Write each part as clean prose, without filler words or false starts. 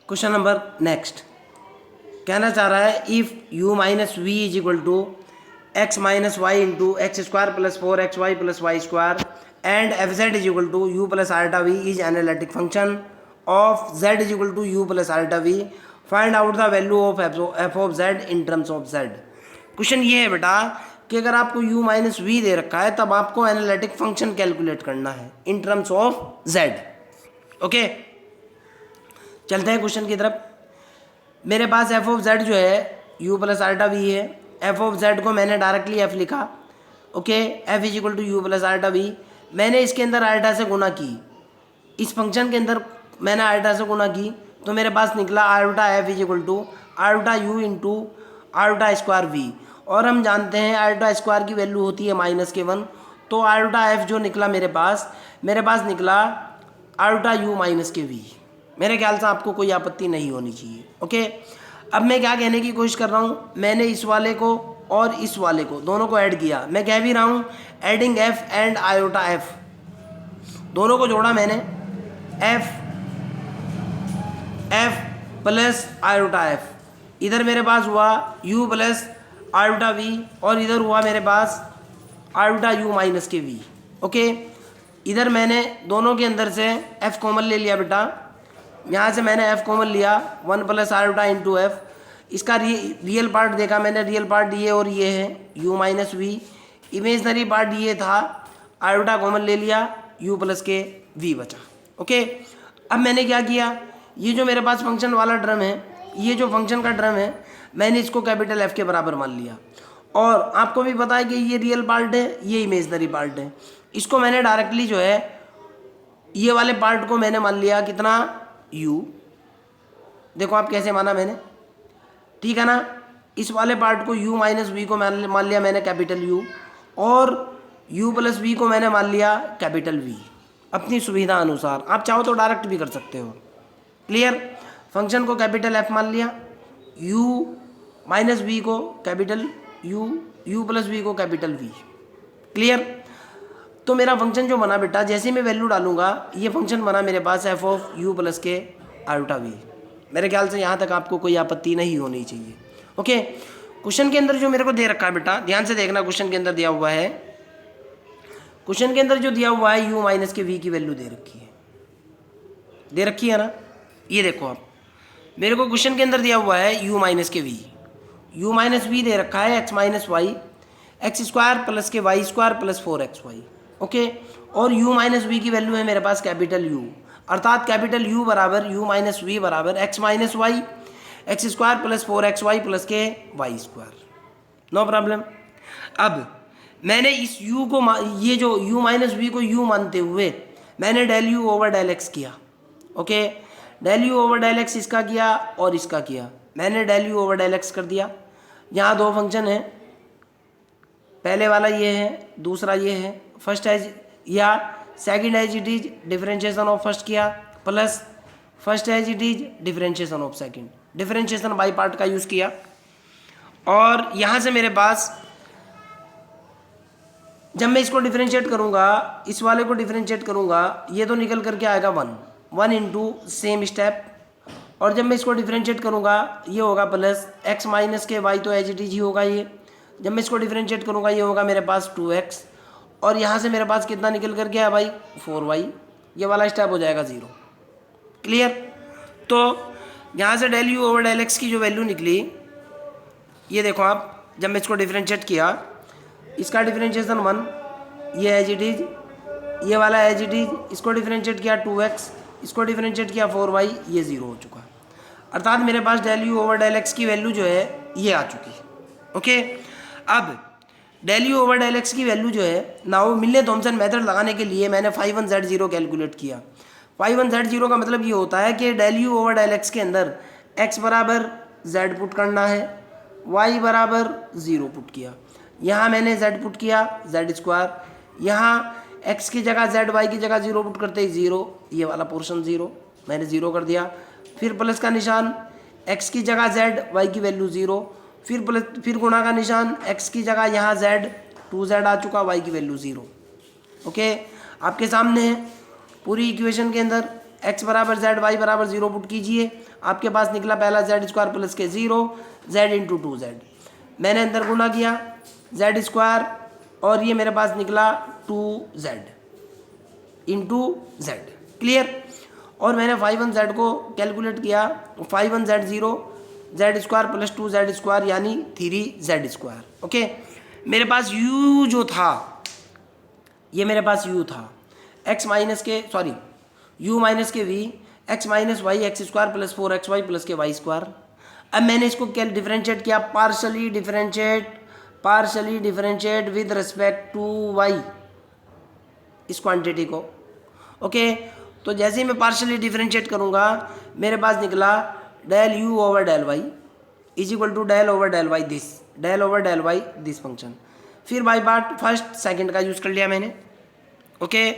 Question number next कहना चाह रहा है if u minus v is equal to x minus y into x square plus 4xy plus y square and f z is equal to u plus ultra v is analytic function of z is equal to u plus ultra v, find out the value of f of z in terms of z। Question ये है बेटा कि अगर आपको u minus v दे रखा है तब आपको एनालिटिक फंक्शन कैलकुलेट करना है इन टर्म्स ऑफ z। ओके, चलते हैं क्वेश्चन की तरफ। मेरे पास एफ ऑफ जेड जो है u प्लस आल्टा वी है। एफ ऑफ जेड को मैंने डायरेक्टली f लिखा। Okay, F is equal to u plus ultra v. मैंने इसके अंदर आल्टा से गुना की, इस फंक्शन के अंदर मैंने आल्टा से गुना की तो मेरे पास निकला आल्टा एफ इज इक्वल टू आल्टा यू इंटू आल्टा स्क्वायर वी। और हम जानते हैं आल्टा स्क्वायर की वैल्यू होती है -1, तो आल्टा एफ जो निकला मेरे पास निकला आल्टा यू माइनस के वी। मेरे ख्याल से आपको कोई आपत्ति नहीं होनी चाहिए। ओके, अब मैं क्या कहने की कोशिश कर रहा हूँ, मैंने इस वाले को और इस वाले को दोनों को ऐड किया। मैं कह भी रहा हूँ adding F and iota F, दोनों को जोड़ा मैंने, एफ प्लस आयोटा एफ। इधर मेरे पास हुआ u प्लस आयोटा वी और इधर हुआ मेरे पास आयोटा u माइनस के वी। ओके, इधर मैंने दोनों के अंदर से f कॉमन ले लिया बेटा, यहाँ से मैंने f कॉमन लिया 1 प्लस आयोटा इंटू एफ। इसका रियल पार्ट देखा मैंने, रियल पार्ट ये और ये है u माइनस वी। इमेजनरी पार्ट ये था, आयोटा कॉमन ले लिया, u प्लस के v बचा। ओके, अब मैंने क्या किया, ये जो मेरे पास फंक्शन वाला ड्रम है, ये जो फंक्शन का ड्रम है, मैंने इसको कैपिटल F के बराबर मान लिया। और आपको भी पता है कि ये रियल पार्ट है, ये इमेजनरी पार्ट है। इसको मैंने डायरेक्टली जो है ये वाले पार्ट को मैंने मान लिया कितना, u। देखो आप कैसे माना मैंने, ठीक है ना। इस वाले पार्ट को u माइनस वी को मान लिया मैंने कैपिटल U, और u प्लस वी को मैंने मान लिया कैपिटल V। अपनी सुविधा अनुसार आप चाहो तो डायरेक्ट भी कर सकते हो। क्लियर, फंक्शन को कैपिटल F मान लिया, u माइनस वी को कैपिटल u प्लस वी को कैपिटल V। क्लियर, तो मेरा फंक्शन जो बना बेटा, जैसे मैं वैल्यू डालूंगा ये फंक्शन बना मेरे पास एफ ऑफ u प्लस के आयोटा वी। मेरे ख्याल से यहाँ तक आपको कोई आपत्ति नहीं होनी चाहिए। ओके, क्वेश्चन के अंदर जो मेरे को दे रखा है बेटा, ध्यान से देखना, क्वेश्चन के अंदर दिया हुआ है, क्वेश्चन के अंदर जो दिया हुआ है u माइनस के v की वैल्यू दे रखी है ना। ये देखो आप, मेरे को क्वेश्चन के अंदर दिया हुआ है u माइनस के v, u माइनस वी दे रखा है x minus y x square plus के y square plus 4xy। Okay, और u माइनस वी की वैल्यू है मेरे पास कैपिटल U, अर्थात कैपिटल U बराबर u माइनस वी बराबर x minus y x square plus 4xy plus के वाई स्क्वायर। No problem. अब मैंने इस u को, ये जो u माइनस वी को u मानते हुए मैंने del u over del x किया। Okay, del u over del x इसका किया और इसका किया, मैंने del u over del x कर दिया। यहाँ दो फंक्शन है, पहले वाला ये है, दूसरा ये है। फर्स्ट एज या second as it is differentiation of first किया, plus first as it is differentiation of second, differentiation by part का यूज़ किया। और यहाँ से मेरे पास जब मैं इसको डिफरेंशिएट करूँगा, इस वाले को डिफरेंशिएट करूँगा, ये तो निकल करके आएगा 1 इंटू सेम स्टेप। और जब मैं इसको डिफरेंशिएट करूँगा ये होगा प्लस x माइनस के y, तो एज इट इज ही होगा ये। जब मैं इसको डिफरेंशिएट करूँगा ये होगा मेरे पास 2x, और यहाँ से मेरे पास कितना निकल कर गया भाई 4y, ये वाला स्टेप हो जाएगा 0। क्लियर, तो यहाँ से del u over del x की जो वैल्यू निकली, ये देखो आप, जब मैं इसको डिफरेंशिएट किया, इसका डिफरेंशिएशन 1, ये एज इट इज, ये वाला एज इट इज, इसको डिफरेंशिएट किया 2x, इसको डिफरेंशिएट किया 4y, ये 0 हो चुका। अर्थात मेरे पास del u over del x की वैल्यू जो है ये आ चुकी। ओके, अब del u over del x की वैल्यू जो है, नाउ मिलने थॉमसन मेथड लगाने के लिए मैंने phi1 z0 कैलकुलेट किया। phi1 z0 का मतलब ये होता है कि del u over del x के अंदर x बराबर z पुट करना है, y बराबर 0 पुट किया। यहाँ मैंने z पुट किया z स्क्वायर, यहाँ x की जगह z, y की जगह 0 पुट करते ही 0, ये वाला पोर्शन 0 मैंने 0 कर दिया। फिर प्लस का निशान, x की जगह z, y की वैल्यू 0, फिर गुणा का निशान, x की जगह यहाँ z, 2z आ चुका, y की वैल्यू 0। ओके, आपके सामने है पूरी इक्वेशन के अंदर एक्स बराबर जेड, वाई बराबर 0 पुट कीजिए, आपके पास निकला पहला जेड स्क्वायर प्लस के 0, जेड इंटू 2z। मैंने अंदर गुना किया जेड स्क्वायर और ये मेरे पास निकला 2z इंटू जेड। क्लियर। और मैंने 5-1z को कैलकुलेट किया, 5-1z 0, Z square plus 2z square यानी 3z स्क्वायर। ओके, मेरे पास u जो था, ये मेरे पास u था, x माइनस के सॉरी u माइनस के v, x minus y x square plus 4xy plus के वाई स्क्वायर। अब मैंने इसको क्या डिफरेंशिएट किया, partially differentiate with respect to y, इस क्वांटिटी को। ओके, तो जैसे ही मैं पार्शली डिफरेंशिएट करूंगा मेरे पास निकला del u over del y is equal to del over del y this function. फिर बाई पार्ट फर्स्ट सेकंड का यूज़ कर लिया मैंने। ओके,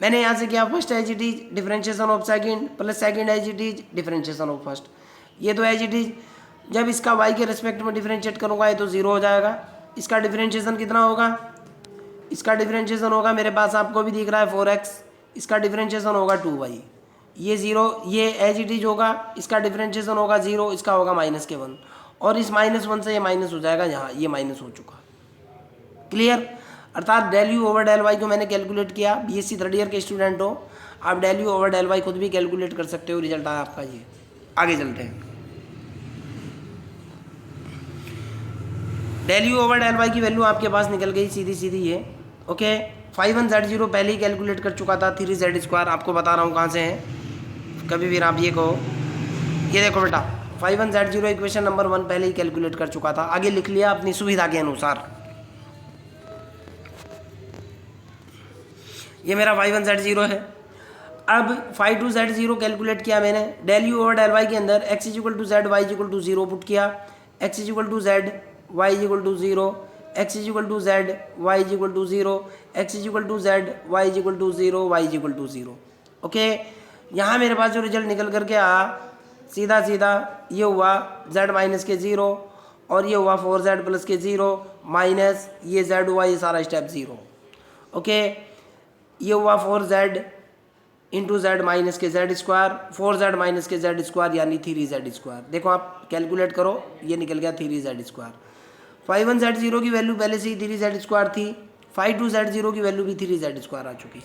मैंने यहाँ से किया first as it is differentiation of second plus second as it is differentiation of first. ये तो एज इट इज, जब इसका y के रिस्पेक्ट में डिफरेंशिएट करूँगा ये तो 0 हो जाएगा। इसका डिफरेंशिएशन कितना होगा, इसका डिफरेंशिएशन होगा मेरे पास आपको भी दिख रहा है 4x, इसका डिफरेंशिएशन होगा 2y, ये 0, ये एज इट इज होगा, इसका डिफरेंशिएशन होगा 0, इसका होगा -1 और इस -1 से ये माइनस हो जाएगा, यहाँ ये माइनस हो चुका। क्लियर। अर्थात del u over del y को मैंने कैलकुलेट किया। बीएससी थर्ड ईयर के स्टूडेंट हो आप del u over del y खुद भी कैलकुलेट कर सकते हो, रिजल्ट आया आपका ये। आगे चलते हैं। Del u over del y की वैल्यू आपके पास निकल गई सीधी सीधी ये। ओके, 5-1z0 पहले ही कैलकुलेट कर चुका था, 3z स्क्वायर आपको बता रहा हूँ कहाँ से है, कभी भी आप ये कहो। ये देखो बेटा 5-1z0 इक्वेशन नंबर 1 पहले ही कैलकुलेट कर चुका था, आगे लिख लिया अपनी सुविधा के अनुसार। ये मेरा 5-1z0 है। अब 5-2z0 कैलकुलेट किया मैंने, del u over del y के अंदर x is equal to z y is equal to 0 put किया, x is equal to z y is equal to 0, x is equal to z y is equal to 0, x is equal to z y is equal to 0, y is equal to 0। Okay, यहाँ मेरे पास जो result निकल करके आया सीधा सीधा ये हुआ z माइनस के 0 और ये हुआ 4z प्लस के 0 माइनस ये z हुआ ये सारा स्टेप 0। ओके, ये हुआ 4z इंटू जेड माइनस के जेड स्क्वायर, 4z माइनस के जेड स्क्वायर यानी 3z स्क्वायर। देखो आप कैलकुलेट करो, ये निकल गया 3z स्क्वायर। 5-1z0 की वैल्यू पहले से ही 3z स्क्वायर थी, 5-2z0 की वैल्यू भी 3z स्क्वायर आ चुकी।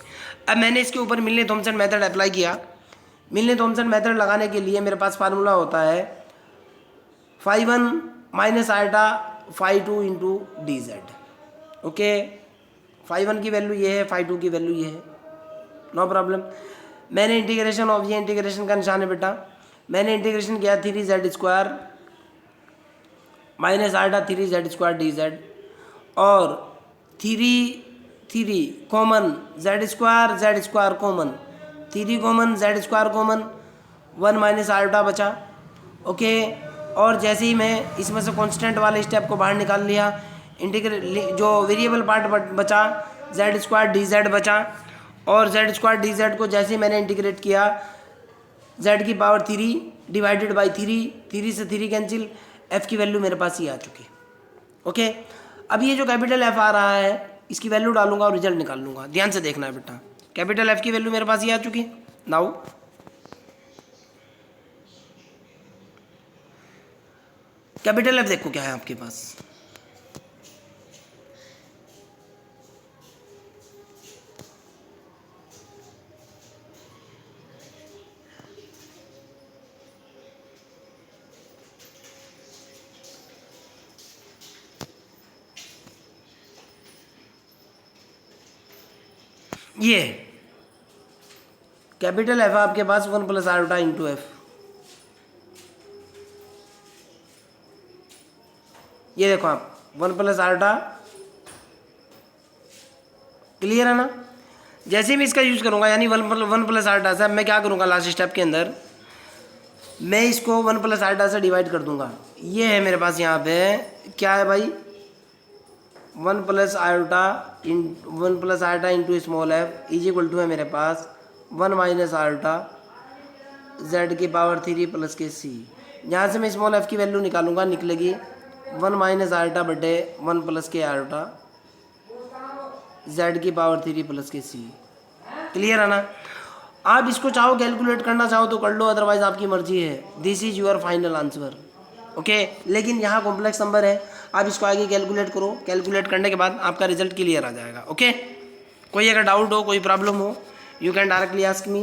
अब मैंने इसके ऊपर मिलने थॉमसन मेथड अप्लाई किया। मिलने थॉमसन मेथड लगाने के लिए मेरे पास फार्मूला होता है 5-1 minus iota 5-2 into d z. Okay, 5-1 की वैल्यू ये है, 5-2 की वैल्यू ये है, नो प्रॉब्लम। मैंने इंटीग्रेशन ऑफ, ये इंटीग्रेशन का निशान है बेटा, मैंने इंटीग्रेशन किया 3z square minus iota 3z square d z और 3 common z square common, 3 common z square common, 1 minus iota बचा। ओके, और जैसे ही मैं इसमें से कांस्टेंट वाले स्टेप को बाहर निकाल लिया, जो वेरिएबल पार्ट बचा जेड स्क्वायर डी जेड बचा, और जेड स्क्वायर डी जेड को जैसे ही मैंने इंटीग्रेट किया जेड की पावर 3 डिवाइडेड बाई 3 से 3 कैंसिल, एफ की वैल्यू मेरे पास ही आ चुकी। ओके, अब ये जो कैपिटल एफ आ रहा है इसकी वैल्यू डालूंगा और रिजल्ट निकाल लूंगा। ध्यान से देखना है बेटा, कैपिटल एफ की वैल्यू मेरे पास ही आ चुकी। नाउ कैपिटल एफ देखो क्या है आपके पास, ये कैपिटल एफ आपके पास 1 प्लस आयोटा इंटू एफ। ये देखो आप 1 प्लस आयोटा, क्लियर है ना। जैसे मैं इसका यूज करूंगा यानी 1 प्लस आयोटा से, मैं क्या करूंगा लास्ट स्टेप के अंदर, मैं इसको 1 प्लस आयोटा से डिवाइड कर दूंगा। ये है मेरे पास यहाँ पे क्या है भाई, 1 plus iota into small F is equal to है मेरे पास 1 माइनस आयोटा जेड की पावर 3 प्लस के सी। यहाँ से मैं स्मॉल एफ की वैल्यू निकालूंगा, निकलेगी 1 माइनस आयोटा बटे 1 प्लस के आयोटा जेड की पावर 3 प्लस के सी। क्लियर है ना। आप इसको चाहो कैलकुलेट करना चाहो तो कर लो, अदरवाइज आपकी मर्जी है। This is your final answer. Okay, लेकिन यहाँ कॉम्प्लेक्स नंबर है, आप इसको आगे कैलकुलेट करो, कैलकुलेट करने के बाद आपका रिजल्ट क्लियर आ जाएगा। ओके, कोई अगर डाउट हो, कोई प्रॉब्लम हो, you can directly ask me.